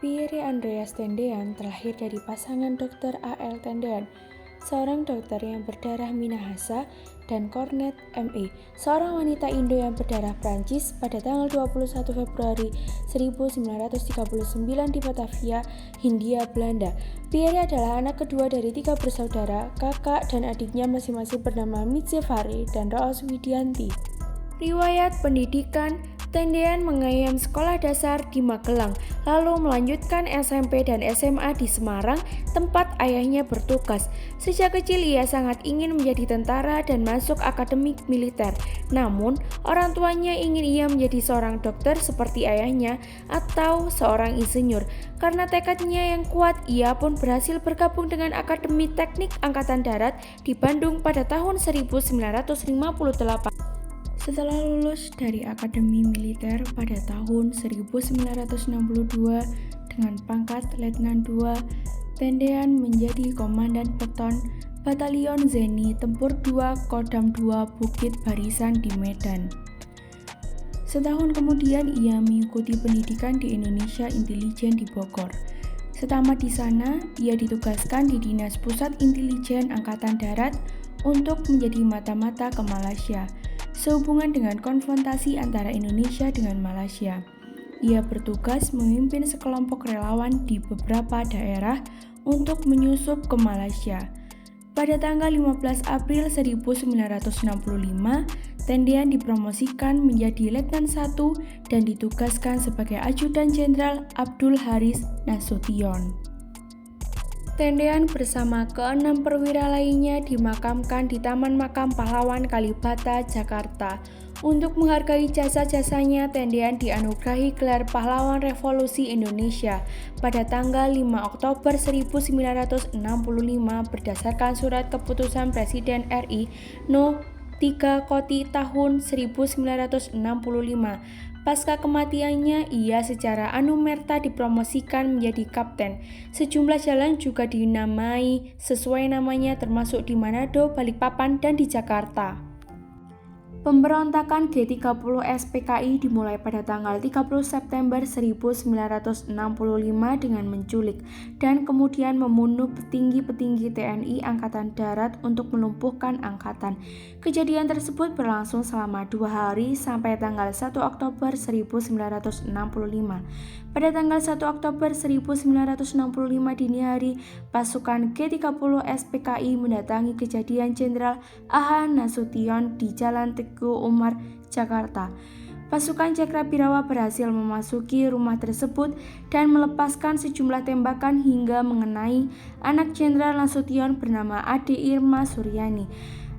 Pierre Andreas Tendean terlahir dari pasangan Dr. A.L. Tendean, seorang dokter yang berdarah Minahasa, dan Cornet M.E., seorang wanita Indo yang berdarah Prancis pada tanggal 21 Februari 1939 di Batavia, Hindia Belanda. Pierre adalah anak kedua dari 3 bersaudara, kakak dan adiknya masing-masing bernama Mitsefare dan Roos Widianti. Riwayat pendidikan: Tendean mengayam sekolah dasar di Magelang, lalu melanjutkan SMP dan SMA di Semarang, tempat ayahnya bertugas. Sejak kecil ia sangat ingin menjadi tentara dan masuk akademik militer. Namun, orang tuanya ingin ia menjadi seorang dokter seperti ayahnya atau seorang insinyur. Karena tekadnya yang kuat, ia pun berhasil bergabung dengan Akademi Teknik Angkatan Darat di Bandung pada tahun 1958. Setelah lulus dari Akademi Militer pada tahun 1962 dengan pangkat Letnan II, Tendean menjadi Komandan Peton Batalion Zeni Tempur II Kodam II Bukit Barisan di Medan. Setahun kemudian ia mengikuti pendidikan di Indonesia Intelijen di Bogor. Setamat di sana, ia ditugaskan di Dinas Pusat Intelijen Angkatan Darat untuk menjadi mata-mata ke Malaysia, sehubungan dengan konfrontasi antara Indonesia dengan Malaysia. Ia bertugas memimpin sekelompok relawan di beberapa daerah untuk menyusup ke Malaysia. Pada tanggal 15 April 1965, Tendean dipromosikan menjadi Letnan I dan ditugaskan sebagai Ajudan Jenderal Abdul Haris Nasution. Tendean bersama ke-6 perwira lainnya dimakamkan di Taman Makam Pahlawan Kalibata, Jakarta. Untuk menghargai jasa-jasanya, Tendean dianugerahi gelar Pahlawan Revolusi Indonesia pada tanggal 5 Oktober 1965 berdasarkan surat keputusan Presiden RI No. 3 Koti tahun 1965. Pasca kematiannya, ia secara anumerta dipromosikan menjadi kapten. Sejumlah jalan juga dinamai sesuai namanya termasuk di Manado, Balikpapan, dan di Jakarta. Pemberontakan G30 SPKI dimulai pada tanggal 30 September 1965 dengan menculik dan kemudian membunuh petinggi-petinggi TNI Angkatan Darat untuk melumpuhkan angkatan. Kejadian tersebut berlangsung selama 2 hari sampai tanggal 1 Oktober 1965. Pada tanggal 1 Oktober 1965 dini hari, pasukan G30 SPKI mendatangi kejadian Jenderal A.H. Nasution di Jalan Teguh Umar, Jakarta. Pasukan Cakrabirawa berhasil memasuki rumah tersebut dan melepaskan sejumlah tembakan hingga mengenai anak Jenderal Nasution bernama Ade Irma Suryani.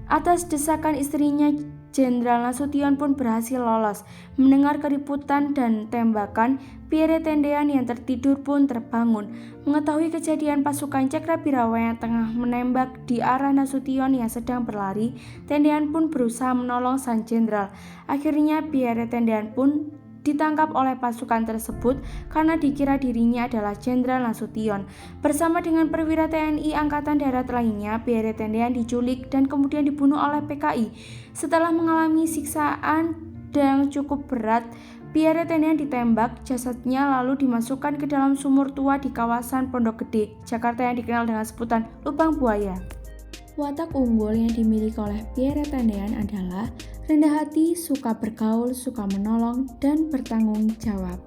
Atas desakan istrinya, Jenderal Nasution pun berhasil lolos. Mendengar keributan dan tembakan, Pierre Tendean yang tertidur pun terbangun. Mengetahui kejadian pasukan Cakrabirawa yang tengah menembak di arah Nasution yang sedang berlari, Tendean pun berusaha menolong sang jenderal. Akhirnya Pierre Tendean pun ditangkap oleh pasukan tersebut karena dikira dirinya adalah Jenderal Nasution. Bersama dengan perwira TNI Angkatan Darat lainnya, Pierre Tendean diculik dan kemudian dibunuh oleh PKI. Setelah mengalami siksaan yang cukup berat, Pierre Tendean ditembak, jasadnya lalu dimasukkan ke dalam sumur tua di kawasan Pondok Gede, Jakarta yang dikenal dengan sebutan Lubang Buaya. Watak unggul yang dimiliki oleh Pierre Tendean adalah rendah hati, suka bergaul, suka menolong, dan bertanggung jawab.